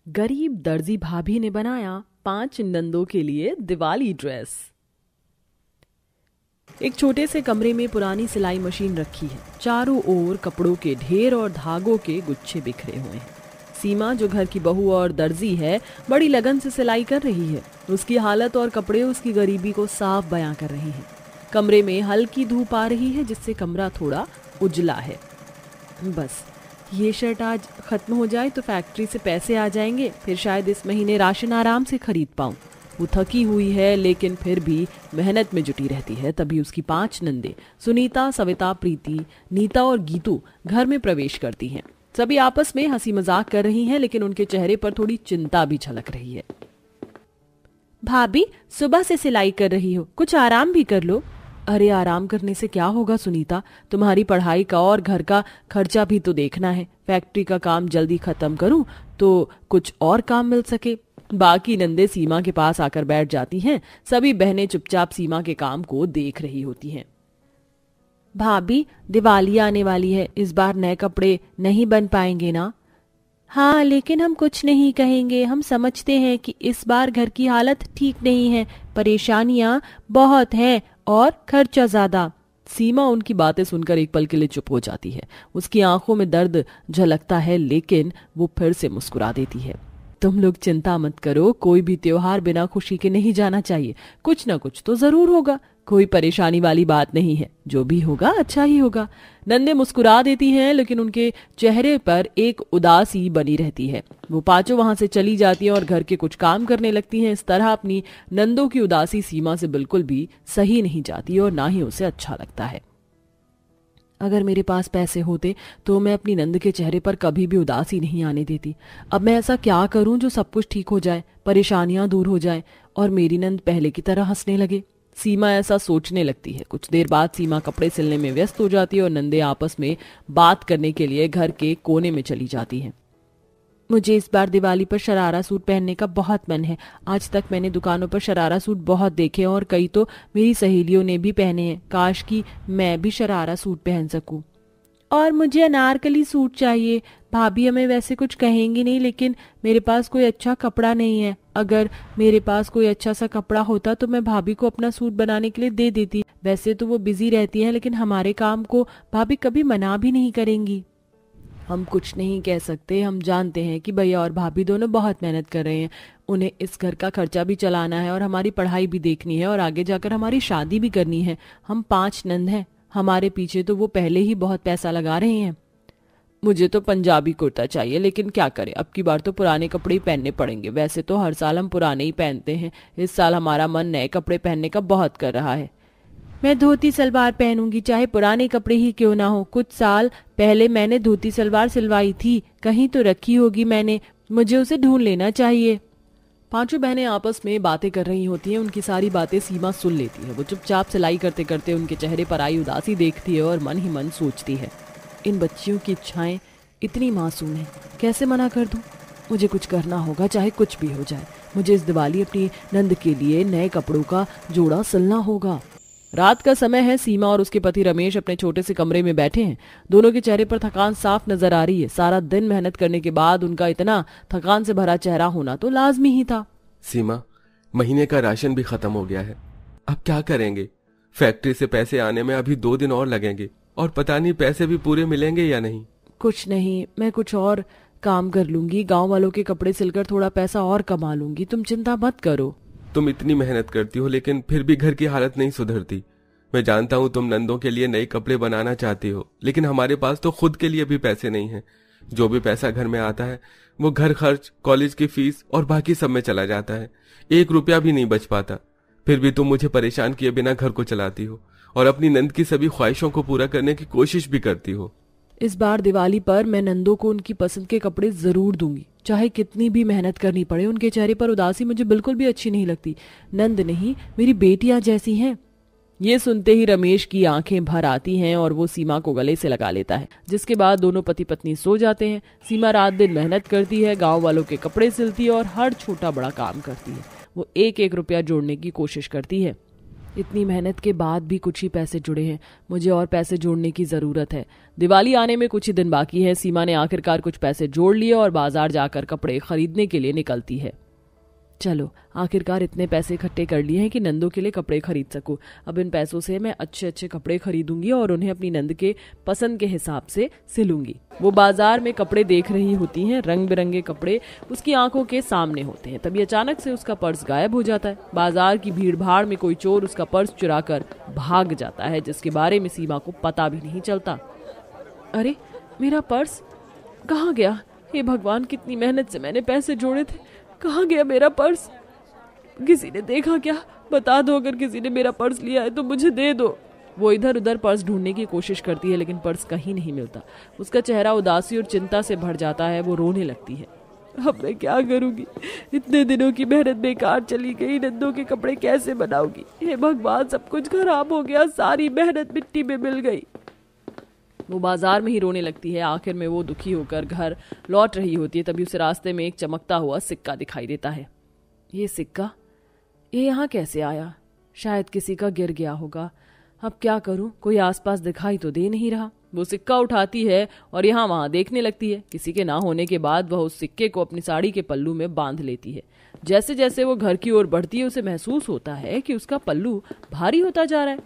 गरीब दर्जी भाभी ने बनाया 5 नंदों के लिए दिवाली ड्रेस। एक छोटे से कमरे में पुरानी सिलाई मशीन रखी है। चारों ओर कपड़ों के ढेर और धागों के गुच्छे बिखरे हुए हैं। सीमा, जो घर की बहू और दर्जी है, बड़ी लगन से सिलाई कर रही है। उसकी हालत और कपड़े उसकी गरीबी को साफ बयां कर रहे हैं। कमरे में हल्की धूप आ रही है, जिससे कमरा थोड़ा उजला है। बस ये शर्ट आज खत्म हो जाए तो फैक्ट्री से पैसे आ जाएंगे, फिर शायद इस महीने राशन आराम से खरीद पाऊं। वो थकी हुई है, लेकिन फिर भी मेहनत में जुटी रहती है। तभी उसकी 5 नंदे सुनीता, सविता, प्रीति, नीता और गीतू घर में प्रवेश करती हैं। सभी आपस में हंसी मजाक कर रही हैं, लेकिन उनके चेहरे पर थोड़ी चिंता भी झलक रही है। भाभी, सुबह से सिलाई कर रही हो, कुछ आराम भी कर लो। अरे आराम करने से क्या होगा सुनीता, तुम्हारी पढ़ाई का और घर का खर्चा भी तो देखना है। फैक्ट्री का काम जल्दी खत्म करूं तो कुछ और काम मिल सके। बाकी नंदे सीमा के पास आकर बैठ जाती हैं। सभी बहनें चुपचाप सीमा के काम को देख रही होती हैं। भाभी, दिवाली आने वाली है, इस बार नए कपड़े नहीं बन पाएंगे ना? हाँ, लेकिन हम कुछ नहीं कहेंगे। हम समझते हैं कि इस बार घर की हालत ठीक नहीं है, परेशानियां बहुत हैं और खर्चा ज्यादा। सीमा उनकी बातें सुनकर एक पल के लिए चुप हो जाती है। उसकी आंखों में दर्द झलकता है, लेकिन वो फिर से मुस्कुरा देती है। तुम लोग चिंता मत करो, कोई भी त्योहार बिना खुशी के नहीं जाना चाहिए। कुछ ना कुछ तो जरूर होगा, कोई परेशानी वाली बात नहीं है। जो भी होगा अच्छा ही होगा। नंदे मुस्कुरा देती हैं, लेकिन उनके चेहरे पर एक उदासी बनी रहती है। वो पांचों वहां से चली जाती हैं और घर के कुछ काम करने लगती हैं। इस तरह अपनी नंदों की उदासी सीमा से बिल्कुल भी सही नहीं जाती और ना ही उसे अच्छा लगता है। अगर मेरे पास पैसे होते तो मैं अपनी नंद के चेहरे पर कभी भी उदासी नहीं आने देती। अब मैं ऐसा क्या करूं जो सब कुछ ठीक हो जाए, परेशानियां दूर हो जाए और मेरी नंद पहले की तरह हंसने लगे। सीमा ऐसा सोचने लगती है। कुछ देर बाद सीमा कपड़े सिलने में व्यस्त हो जाती है और नंदे आपस में बात करने के लिए घर के कोने में चली जाती हैं। मुझे इस बार दिवाली पर शरारा सूट पहनने का बहुत मन है। आज तक मैंने दुकानों पर शरारा सूट बहुत देखे और कई तो मेरी सहेलियों ने भी पहने हैं। काश कि मैं भी शरारा सूट पहन सकूं। और मुझे अनारकली सूट चाहिए। भाभी हमें वैसे कुछ कहेंगी नहीं, लेकिन मेरे पास कोई अच्छा कपड़ा नहीं है। अगर मेरे पास कोई अच्छा सा कपड़ा होता तो मैं भाभी को अपना सूट बनाने के लिए दे देती। वैसे तो वो बिजी रहती हैं, लेकिन हमारे काम को भाभी कभी मना भी नहीं करेंगी। हम कुछ नहीं कह सकते। हम जानते हैं कि भैया और भाभी दोनों बहुत मेहनत कर रहे हैं। उन्हें इस घर का खर्चा भी चलाना है और हमारी पढ़ाई भी देखनी है और आगे जाकर हमारी शादी भी करनी है। हम 5 नंद हैं, हमारे पीछे तो वो पहले ही बहुत पैसा लगा रहे हैं। मुझे तो पंजाबी कुर्ता चाहिए, लेकिन क्या करें, अब की बार तो पुराने कपड़े ही पहनने पड़ेंगे। वैसे तो हर साल हम पुराने ही पहनते हैं। इस साल हमारा मन नए कपड़े पहनने का बहुत कर रहा है। मैं धोती सलवार पहनूंगी, चाहे पुराने कपड़े ही क्यों ना हो। कुछ साल पहले मैंने धोती सलवार सिलवाई थी, कहीं तो रखी होगी मैंने। मुझे उसे ढूंढ लेना चाहिए। 5 बहनें आपस में बातें कर रही होती हैं। उनकी सारी बातें सीमा सुन लेती है। वो चुपचाप सिलाई करते करते उनके चेहरे पर आई उदासी देखती है और मन ही मन सोचती है, इन बच्चियों की इच्छाएं इतनी मासूम हैं, कैसे मना कर दूं? मुझे कुछ करना होगा, चाहे कुछ भी हो जाए। मुझे इस दिवाली अपनी नंद के लिए नए कपड़ों का जोड़ा सिलना होगा। रात का समय है। सीमा और उसके पति रमेश अपने छोटे से कमरे में बैठे हैं। दोनों के चेहरे पर थकान साफ नजर आ रही है। सारा दिन मेहनत करने के बाद उनका इतना थकान से भरा चेहरा होना तो लाजमी ही था। सीमा, महीने का राशन भी खत्म हो गया है। अब क्या करेंगे? फैक्ट्री से पैसे आने में अभी 2 दिन और लगेंगे और पता नहीं पैसे भी पूरे मिलेंगे या नहीं। कुछ नहीं, मैं कुछ और काम कर लूंगी। गांव वालों के कपड़े सिलकर थोड़ा पैसा और कमा लूंगी। तुम चिंता मत करो। तुम इतनी मेहनत करती हो, लेकिन फिर भी घर की हालत नहीं सुधरती। मैं जानता हूँ तुम नंदों के लिए नए कपड़े बनाना चाहती हो, लेकिन हमारे पास तो खुद के लिए भी पैसे नहीं हैं। जो भी पैसा घर में आता है वो घर खर्च, कॉलेज की फीस और बाकी सब में चला जाता है। 1 रुपया भी नहीं बच पाता। फिर भी तुम मुझे परेशान किए बिना घर को चलाती हो और अपनी नंद की सभी ख्वाहिशों को पूरा करने की कोशिश भी करती हो। इस बार दिवाली पर मैं नंदों को उनकी पसंद के कपड़े जरूर दूंगी, चाहे कितनी भी मेहनत करनी पड़े। उनके चेहरे पर उदासी मुझे बिल्कुल भी अच्छी नहीं लगती। नंद नहीं, मेरी बेटियां जैसी हैं। ये सुनते ही रमेश की आंखें भर आती हैं और वो सीमा को गले से लगा लेता है, जिसके बाद दोनों पति पत्नी सो जाते हैं। सीमा रात दिन मेहनत करती है, गांव वालों के कपड़े सिलती है और हर छोटा बड़ा काम करती है। वो 1-1 रुपया जोड़ने की कोशिश करती है। इतनी मेहनत के बाद भी कुछ ही पैसे जुड़े हैं। मुझे और पैसे जोड़ने की ज़रूरत है। दिवाली आने में कुछ ही दिन बाकी है। सीमा ने आखिरकार कुछ पैसे जोड़ लिए और बाजार जाकर कपड़े खरीदने के लिए निकलती है। चलो, आखिरकार इतने पैसे इकट्ठे कर लिए हैं कि नंदों के लिए कपड़े खरीद सकूं। अब इन पैसों से मैं अच्छे अच्छे कपड़े खरीदूंगी और उन्हें अपनी नंद के पसंद के हिसाब से सिलूंगी। वो बाजार में कपड़े देख रही होती हैं। रंग बिरंगे कपड़े उसकी आंखों के सामने होते हैं। तभी अचानक से उसका पर्स गायब हो जाता है। बाजार की भीड़ भाड़ में कोई चोर उसका पर्स चुरा कर भाग जाता है, जिसके बारे में सीमा को पता भी नहीं चलता। अरे, मेरा पर्स कहाँ गया? हे भगवान, कितनी मेहनत से मैंने पैसे जोड़े थे, कहाँ गया मेरा पर्स? किसी ने देखा क्या? बता दो, अगर किसी ने मेरा पर्स लिया है तो मुझे दे दो। वो इधर उधर पर्स ढूंढने की कोशिश करती है, लेकिन पर्स कहीं नहीं मिलता। उसका चेहरा उदासी और चिंता से भर जाता है। वो रोने लगती है। अब मैं क्या करूंगी? इतने दिनों की मेहनत बेकार चली गई। नंदों के कपड़े कैसे बनाऊंगी? हे भगवान, सब कुछ खराब हो गया। सारी मेहनत मिट्टी में मिल गई। वो बाजार में ही रोने लगती है। आखिर में वो दुखी होकर घर लौट रही होती है। तभी उसे रास्ते में एक चमकता हुआ सिक्का दिखाई देता है। ये सिक्का, ये यहाँ कैसे आया? शायद किसी का गिर गया होगा। अब क्या करूं? कोई आसपास दिखाई तो दे नहीं रहा। वो सिक्का उठाती है और यहाँ वहां देखने लगती है। किसी के ना होने के बाद वह उस सिक्के को अपनी साड़ी के पल्लू में बांध लेती है। जैसे जैसे वो घर की ओर बढ़ती है, उसे महसूस होता है कि उसका पल्लू भारी होता जा रहा है।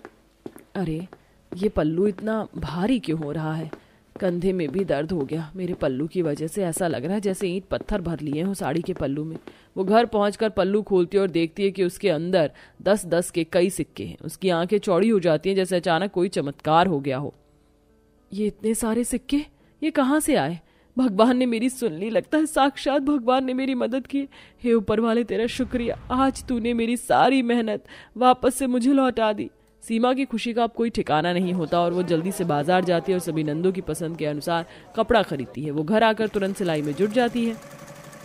अरे, ये पल्लू इतना भारी क्यों हो रहा है? कंधे में भी दर्द हो गया। मेरे पल्लू की वजह से ऐसा लग रहा है जैसे ईंट पत्थर भर लिए हो साड़ी के पल्लू में। वो घर पहुंचकर पल्लू खोलती है और देखती है कि उसके अंदर 10-10 के कई सिक्के हैं। उसकी आंखें चौड़ी हो जाती हैं, जैसे अचानक कोई चमत्कार हो गया हो। ये इतने सारे सिक्के, ये कहाँ से आए? भगवान ने मेरी सुन ली। लगता है साक्षात भगवान ने मेरी मदद की। हे ऊपर वाले, तेरा शुक्रिया। आज तूने मेरी सारी मेहनत वापस से मुझे लौटा दी। सीमा की खुशी का अब कोई ठिकाना नहीं होता और वो जल्दी से बाजार जाती है और सभी नंदों की पसंद के अनुसार कपड़ा खरीदती है। वो घर आकर तुरंत सिलाई में जुट जाती है।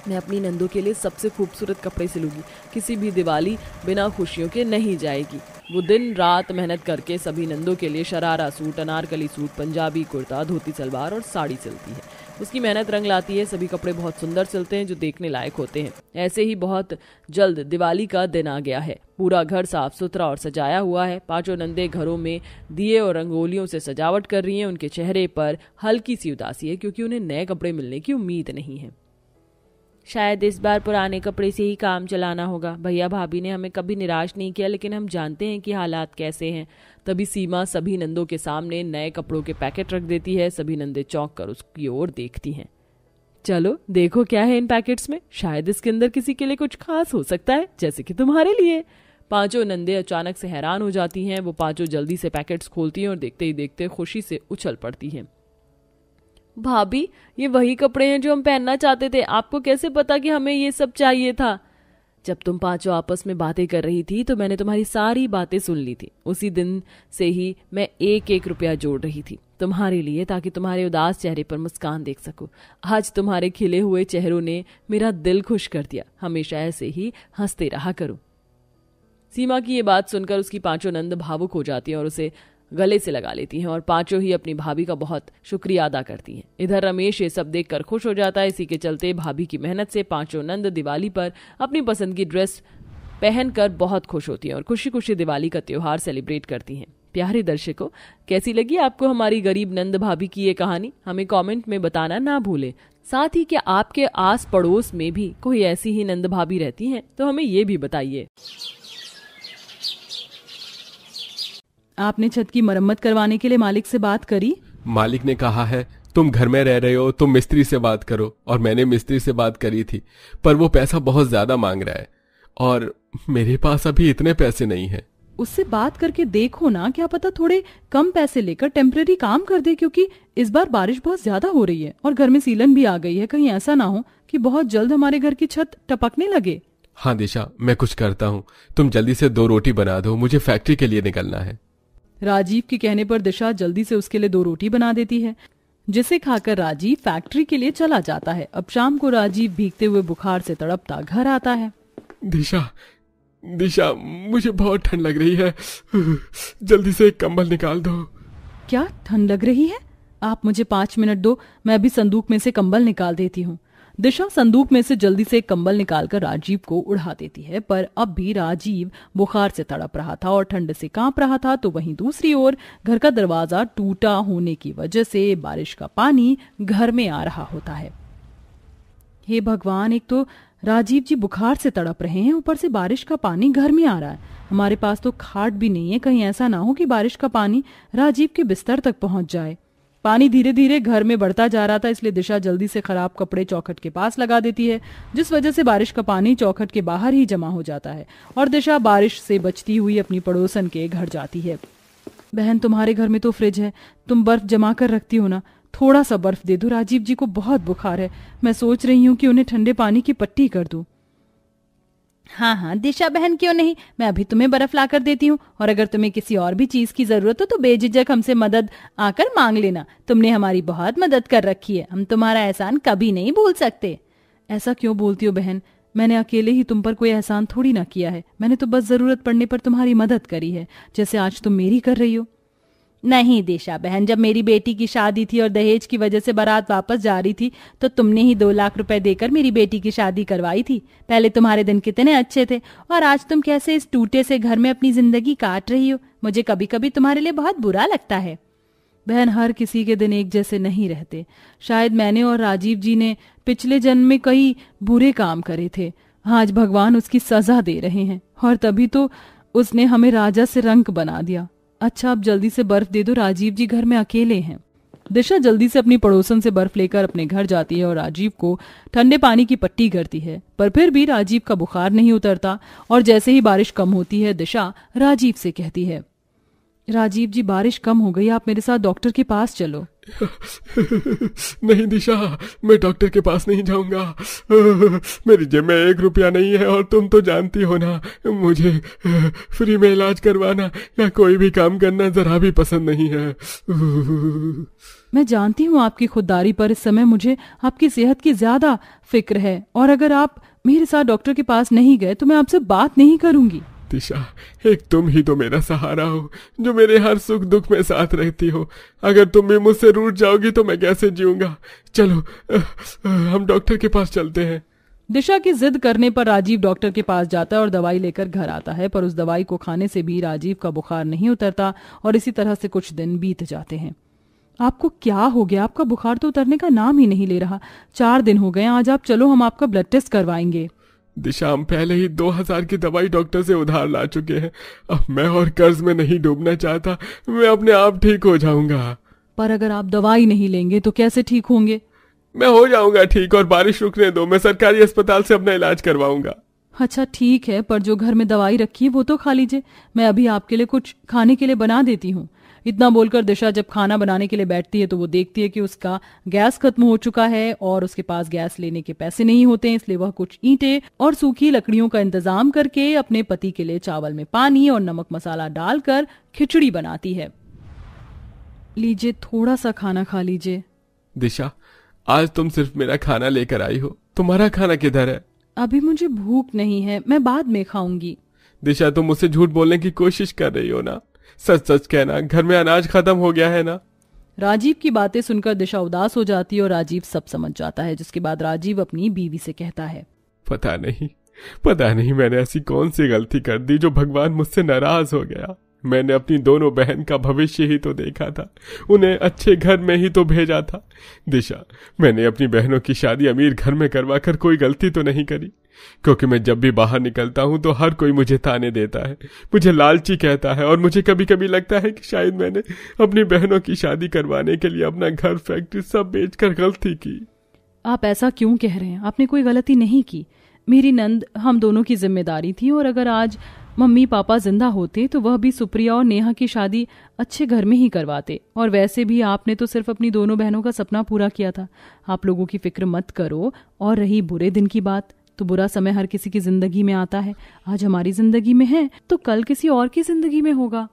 मैं अपनी नंदों के लिए सबसे खूबसूरत कपड़े सिलूंगी। किसी भी दिवाली बिना खुशियों के नहीं जाएगी। वो दिन रात मेहनत करके सभी नंदों के लिए शरारा सूट, अनारकली सूट, पंजाबी कुर्ता, धोती सलवार और साड़ी सिलती है। उसकी मेहनत रंग लाती है। सभी कपड़े बहुत सुंदर सिलते हैं, जो देखने लायक होते हैं। ऐसे ही बहुत जल्द दिवाली का दिन आ गया है। पूरा घर साफ सुथरा और सजाया हुआ है। पांचों नंदे घरों में दिए और रंगोलियों से सजावट कर रही हैं। उनके चेहरे पर हल्की सी उदासी है, क्योंकि उन्हें नए कपड़े मिलने की उम्मीद नहीं है। शायद इस बार पुराने कपड़े से ही काम चलाना होगा। भैया भाभी ने हमें कभी निराश नहीं किया, लेकिन हम जानते हैं कि हालात कैसे हैं। तभी सीमा सभी नंदों के सामने नए कपड़ों के पैकेट रख देती है। सभी नंदे चौंक कर उसकी ओर देखती हैं। चलो देखो क्या है इन पैकेट्स में। शायद इसके अंदर किसी के लिए कुछ खास हो सकता है, जैसे कि तुम्हारे लिए। पांचों नंदे अचानक से हैरान हो जाती हैं। वो पांचों जल्दी से पैकेट्स खोलती हैं और देखते ही देखते खुशी से उछल पड़ती हैं। भाभी, ये वही कपड़े हैं जो हम पहनना चाहते थे। आपको कैसे पता कि हमें ये सब चाहिए था? जब तुम पांचों आपस में बातें कर रही थी तो मैंने तुम्हारी सारी बातें सुन ली थी। उसी दिन से ही मैं 1-1 रुपया जोड़ रही थी तुम्हारे लिए, ताकि तुम्हारे उदास चेहरे पर मुस्कान देख सकूं। आज तुम्हारे खिले हुए चेहरों ने मेरा दिल खुश कर दिया। हमेशा ऐसे ही हंसते रहा करो। सीमा की ये बात सुनकर उसकी पांचों नंद भावुक हो जाती हैं और उसे गले से लगा लेती हैं और पांचों ही अपनी भाभी का बहुत शुक्रिया अदा करती हैं। इधर रमेश ये सब देखकर खुश हो जाता है। इसी के चलते भाभी की मेहनत से पांचों नंद दिवाली पर अपनी पसंद की ड्रेस पहनकर बहुत खुश होती हैं और खुशी खुशी दिवाली का त्योहार सेलिब्रेट करती हैं। प्यारे दर्शकों, कैसी लगी आपको हमारी गरीब नंद भाभी की ये कहानी? हमें कमेंट में बताना ना भूलें। साथ ही क्या आपके आस पड़ोस में भी कोई ऐसी ही नंद भाभी रहती हैं? तो हमें ये भी बताइए। आपने छत की मरम्मत करवाने के लिए मालिक से बात करी? मालिक ने कहा है तुम घर में रह रहे हो, तुम मिस्त्री से बात करो। और मैंने मिस्त्री से बात करी थी, पर वो पैसा बहुत ज्यादा मांग रहा है और मेरे पास अभी इतने पैसे नहीं हैं। उससे बात करके देखो ना, क्या पता थोड़े कम पैसे लेकर टेम्परेरी काम कर दे, क्योंकि इस बार बारिश बहुत ज्यादा हो रही है और घर में सीलन भी आ गई है। कहीं ऐसा ना हो कि बहुत जल्द हमारे घर की छत टपकने लगे। हाँ दिशा, मैं कुछ करता हूँ। तुम जल्दी से 2 रोटी बना दो, मुझे फैक्ट्री के लिए निकलना है। राजीव के कहने पर दिशा जल्दी से उसके लिए 2 रोटी बना देती है, जिसे खाकर राजीव फैक्ट्री के लिए चला जाता है। अब शाम को राजीव भीगते हुए बुखार से तड़पता घर आता है। दिशा, मुझे बहुत ठंड लग रही है, जल्दी से एक कंबल निकाल दो। क्या ठंड लग रही है? आप मुझे 5 मिनट दो, मैं अभी संदूक में से कंबल निकाल देती हूँ। दिशा संदूक में से जल्दी से एक कंबल निकालकर राजीव को उड़ा देती है, पर अब भी राजीव बुखार से तड़प रहा था और ठंड से कांप रहा था। तो वहीं दूसरी ओर घर का दरवाजा टूटा होने की वजह से बारिश का पानी घर में आ रहा होता है। हे भगवान, एक तो राजीव जी बुखार से तड़प रहे हैं, ऊपर से बारिश का पानी घर में आ रहा है। हमारे पास तो खाट भी नहीं है, कहीं ऐसा ना हो कि बारिश का पानी राजीव के बिस्तर तक पहुंच जाए। पानी धीरे धीरे घर में बढ़ता जा रहा था, इसलिए दिशा जल्दी से खराब कपड़े चौखट के पास लगा देती है, जिस वजह से बारिश का पानी चौखट के बाहर ही जमा हो जाता है और दिशा बारिश से बचती हुई अपनी पड़ोसन के घर जाती है। बहन, तुम्हारे घर में तो फ्रिज है, तुम बर्फ जमा कर रखती हो ना, थोड़ा सा बर्फ दे दो, राजीव जी को बहुत बुखार है। मैं सोच रही हूँ कि उन्हें ठंडे पानी की पट्टी कर दूं। हाँ हाँ दिशा बहन, क्यों नहीं, मैं अभी तुम्हें बर्फ लाकर देती हूँ, और अगर तुम्हें किसी और भी चीज की जरूरत हो तो बेझिझक हमसे मदद आकर मांग लेना। तुमने हमारी बहुत मदद कर रखी है, हम तुम्हारा एहसान कभी नहीं भूल सकते। ऐसा क्यों बोलती हो बहन, मैंने अकेले ही तुम पर कोई एहसान थोड़ी ना किया है, मैंने तो बस जरूरत पड़ने पर तुम्हारी मदद करी है, जैसे आज तुम मेरी कर रही हो। नहीं दिशा बहन, जब मेरी बेटी की शादी थी और दहेज की वजह से बारात वापस जा रही थी तो तुमने ही 2 लाख रुपए देकर मेरी बेटी की शादी करवाई थी। पहले तुम्हारे दिन कितने अच्छे थे और आज तुम कैसे इस टूटे से घर में अपनी जिंदगी काट रही हो। मुझे कभी कभी तुम्हारे लिए बहुत बुरा लगता है। बहन, हर किसी के दिन एक जैसे नहीं रहते। शायद मैंने और राजीव जी ने पिछले जन्म में कई बुरे काम करे थे, आज भगवान उसकी सजा दे रहे हैं, और तभी तो उसने हमें राजा से रंक बना दिया। अच्छा, अब जल्दी से बर्फ दे दो, राजीव जी घर में अकेले हैं। दिशा जल्दी से अपनी पड़ोसन से बर्फ लेकर अपने घर जाती है और राजीव को ठंडे पानी की पट्टी करती है, पर फिर भी राजीव का बुखार नहीं उतरता। और जैसे ही बारिश कम होती है, दिशा राजीव से कहती है, राजीव जी बारिश कम हो गई, आप मेरे साथ डॉक्टर के पास चलो। नहीं दिशा, मैं डॉक्टर के पास नहीं जाऊंगा, मेरी जेब में 1 रुपया नहीं है, और तुम तो जानती हो ना, मुझे फ्री में इलाज करवाना या कोई भी काम करना जरा भी पसंद नहीं है। मैं जानती हूँ आपकी खुददारी, पर इस समय मुझे आपकी सेहत की ज्यादा फिक्र है, और अगर आप मेरे साथ डॉक्टर के पास नहीं गए तो मैं आपसे बात नहीं करूंगी। दिशा, एक तुम ही तो मेरा सहारा हो, जो मेरे हर सुख दुख में साथ रहती हो। अगर तुम भी मुझसे रूठ जाओगी तो मैं कैसे जीऊंगा। चलो हम डॉक्टर के पास चलते हैं। दिशा की जिद करने पर राजीव डॉक्टर के पास जाता है और दवाई लेकर घर आता है, पर उस दवाई को खाने से भी राजीव का बुखार नहीं उतरता और इसी तरह से कुछ दिन बीत जाते हैं। आपको क्या हो गया? आपका बुखार तो उतरने का नाम ही नहीं ले रहा। 4 दिन हो गए, आज आप चलो, हम आपका ब्लड टेस्ट करवाएंगे। दिशा, हम पहले ही 2000 की दवाई डॉक्टर से उधार ला चुके हैं, अब मैं और कर्ज में नहीं डूबना चाहता, मैं अपने आप ठीक हो जाऊंगा। पर अगर आप दवाई नहीं लेंगे तो कैसे ठीक होंगे? मैं हो जाऊंगा ठीक, और बारिश रुकने दो, मैं सरकारी अस्पताल से अपना इलाज करवाऊंगा। अच्छा ठीक है, पर जो घर में दवाई रखी है वो तो खा लीजिए, मैं अभी आपके लिए कुछ खाने के लिए बना देती हूँ। इतना बोलकर दिशा जब खाना बनाने के लिए बैठती है तो वो देखती है कि उसका गैस खत्म हो चुका है और उसके पास गैस लेने के पैसे नहीं होते हैं, इसलिए वह कुछ ईंटें और सूखी लकड़ियों का इंतजाम करके अपने पति के लिए चावल में पानी और नमक मसाला डालकर खिचड़ी बनाती है। लीजिए, थोड़ा सा खाना खा लीजिए। दिशा, आज तुम सिर्फ मेरा खाना लेकर आई हो, तुम्हारा खाना किधर है? अभी मुझे भूख नहीं है, मैं बाद में खाऊंगी। दिशा, तुम मुझसे झूठ बोलने की कोशिश कर रही हो ना? सच सच कहना, घर में अनाज खत्म हो गया है ना? राजीव की बातें सुनकर दिशा उदास हो जाती है और राजीव सब समझ जाता है, जिसके बाद राजीव अपनी बीवी से कहता है, पता नहीं मैंने ऐसी कौन सी गलती कर दी जो भगवान मुझसे नाराज हो गया। मैंने अपनी दोनों बहन का भविष्य ही तो देखा था, उन्हें अच्छे घर में ही तो भेजा था। दिशा, मैंने अपनी बहनों की शादी अमीर घर में करवाकर कोई गलती तो नहीं करी, क्योंकि मैं जब भी बाहर निकलता हूं तो हर कोई मुझे ताने देता है, मुझे लालची कहता है, और मुझे कभी कभी लगता है कि शायद मैंने अपनी बहनों की शादी करवाने के लिए अपना घर, फैक्ट्री सब बेचकर गलती की। आप ऐसा क्यों कह रहे हैं? आपने कोई गलती नहीं की। मेरी नंद हम दोनों की जिम्मेदारी थी, और अगर आज मम्मी पापा जिंदा होते तो वह भी सुप्रिया और नेहा की शादी अच्छे घर में ही करवाते। और वैसे भी आपने तो सिर्फ अपनी दोनों बहनों का सपना पूरा किया था। आप लोगों की फिक्र मत करो। और रही बुरे दिन की बात, तो बुरा समय हर किसी की जिंदगी में आता है। आज हमारी जिंदगी में है तो कल किसी और की जिंदगी में होगा।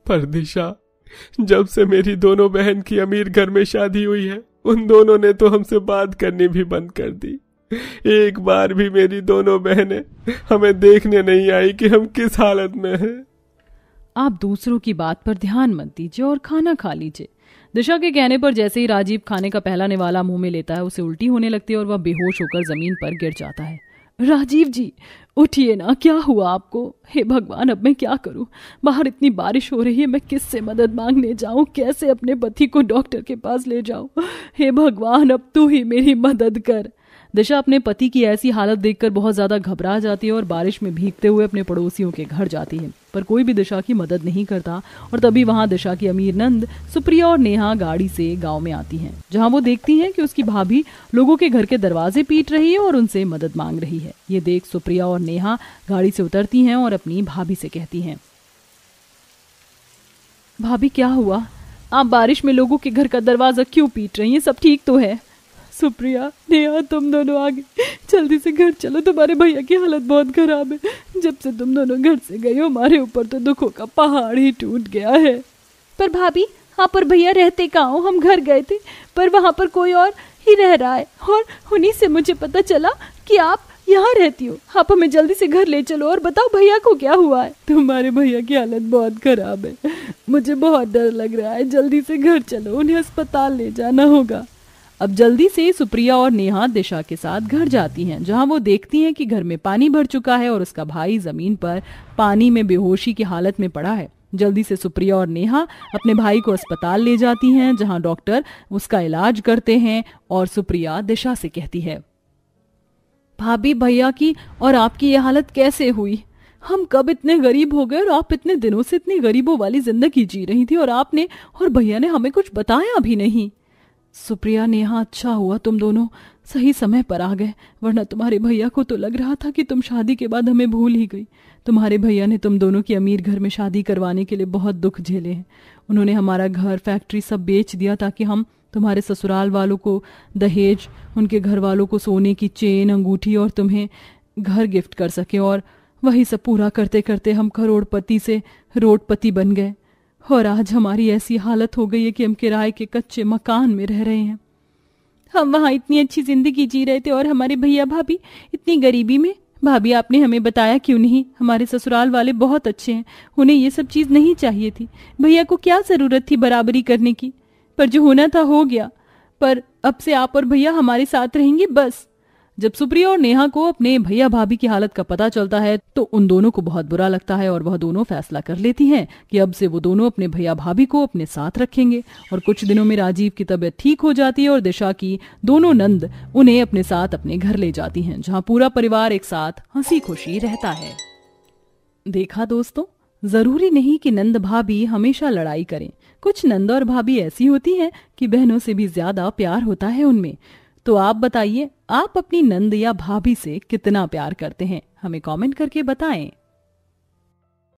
पर दिशा, जब से मेरी दोनों बहन की अमीर घर में शादी हुई है, उन दोनों ने तो हमसे बात करनी भी बंद कर दी। एक बार भी मेरी दोनों बहनें हमें देखने नहीं आई कि हम किस हालत में हैं। आप दूसरों की बात पर ध्यान मत दीजिए और खाना खा लीजिए। दिशा के कहने पर जैसे ही राजीव खाने का पहला निवाला मुंह में लेता है, उसे उल्टी होने लगती है और वह बेहोश होकर जमीन पर गिर जाता है। राजीव जी, उठिए ना, क्या हुआ आपको? हे भगवान, अब मैं क्या करूं? बाहर इतनी बारिश हो रही है, मैं किससे मदद मांगने जाऊं? कैसे अपने पति को डॉक्टर के पास ले जाऊं? हे भगवान, अब तू ही मेरी मदद कर। दिशा अपने पति की ऐसी हालत देखकर बहुत ज्यादा घबरा जाती है और बारिश में भीगते हुए अपने पड़ोसियों के घर जाती है, पर कोई भी दिशा की मदद नहीं करता। और तभी वहां दिशा की अमीर नंद, सुप्रिया और नेहा गाड़ी से गांव में आती हैं, जहां वो देखती हैं कि उसकी भाभी लोगों के घर के दरवाजे पीट रही है और उनसे मदद मांग रही है। ये देख सुप्रिया और नेहा गाड़ी से उतरती हैं और अपनी भाभी से कहती हैं, भाभी क्या हुआ? आप बारिश में लोगों के घर का दरवाजा क्यों पीट रही हैं? सब ठीक तो है? सुप्रिया, नेहा, तुम दोनों आगे जल्दी से घर चलो, तुम्हारे भैया की हालत बहुत खराब है। जब से तुम दोनों घर से गए हो, हमारे ऊपर तो दुखों का पहाड़ ही टूट गया है। पर भाभी, हाँ, पर भैया रहते कहाँ हो? हम घर गए थे, पर वहाँ पर कोई और ही रह रहा है और उन्हीं से मुझे पता चला कि आप यहाँ रहती हो। आप हमें जल्दी से घर ले चलो और बताओ भैया को क्या हुआ है। तुम्हारे भैया की हालत बहुत खराब है, मुझे बहुत डर लग रहा है। जल्दी से घर चलो, उन्हें अस्पताल ले जाना होगा। अब जल्दी से सुप्रिया और नेहा दिशा के साथ घर जाती हैं, जहां वो देखती हैं कि घर में पानी भर चुका है और उसका भाई जमीन पर पानी में बेहोशी की हालत में पड़ा है। जल्दी से सुप्रिया और नेहा अपने भाई को अस्पताल ले जाती हैं, जहां डॉक्टर उसका इलाज करते हैं। और सुप्रिया दिशा से कहती है, भाभी, भैया की और आपकी ये हालत कैसे हुई? हम कब इतने गरीब हो गए और आप इतने दिनों से इतनी गरीबों वाली जिंदगी जी रही थी और आपने और भैया ने हमें कुछ बताया भी नहीं। सुप्रिया, नेहा, अच्छा हुआ तुम दोनों सही समय पर आ गए, वरना तुम्हारे भैया को तो लग रहा था कि तुम शादी के बाद हमें भूल ही गई। तुम्हारे भैया ने तुम दोनों की अमीर घर में शादी करवाने के लिए बहुत दुख झेले हैं। उन्होंने हमारा घर, फैक्ट्री सब बेच दिया ताकि हम तुम्हारे ससुराल वालों को दहेज, उनके घर वालों को सोने की चेन, अंगूठी और तुम्हें घर गिफ्ट कर सके। और वही सब पूरा करते करते हम करोड़पति से रोडपति बन गए और आज हमारी ऐसी हालत हो गई है कि हम किराए के कच्चे मकान में रह रहे हैं। हम वहाँ इतनी अच्छी जिंदगी जी रहे थे और हमारे भैया भाभी इतनी गरीबी में। भाभी, आपने हमें बताया क्यों नहीं? हमारे ससुराल वाले बहुत अच्छे हैं, उन्हें ये सब चीज नहीं चाहिए थी। भैया को क्या जरूरत थी बराबरी करने की? पर जो होना था हो गया। पर अब से आप और भैया हमारे साथ रहेंगे बस। जब सुप्रिया और नेहा को अपने भैया भाभी की हालत का पता चलता है तो उन दोनों को बहुत बुरा लगता है और वह दोनों फैसला कर लेती हैं कि अब से वो दोनों अपने भैया भाभी को अपने साथ रखेंगे। और कुछ दिनों में राजीव की तबीयत ठीक हो जाती है और दिशा की दोनों नंद उन्हें अपने साथ अपने घर ले जाती हैं, जहां पूरा परिवार एक साथ हंसी खुशी रहता है। देखा दोस्तों, जरूरी नहीं कि नंद भाभी हमेशा लड़ाई करें। कुछ नंद और भाभी ऐसी होती हैं कि बहनों से भी ज्यादा प्यार होता है उनमें। तो आप बताइए, आप अपनी नंद या भाभी से कितना प्यार करते हैं? हमें कमेंट करके बताएं।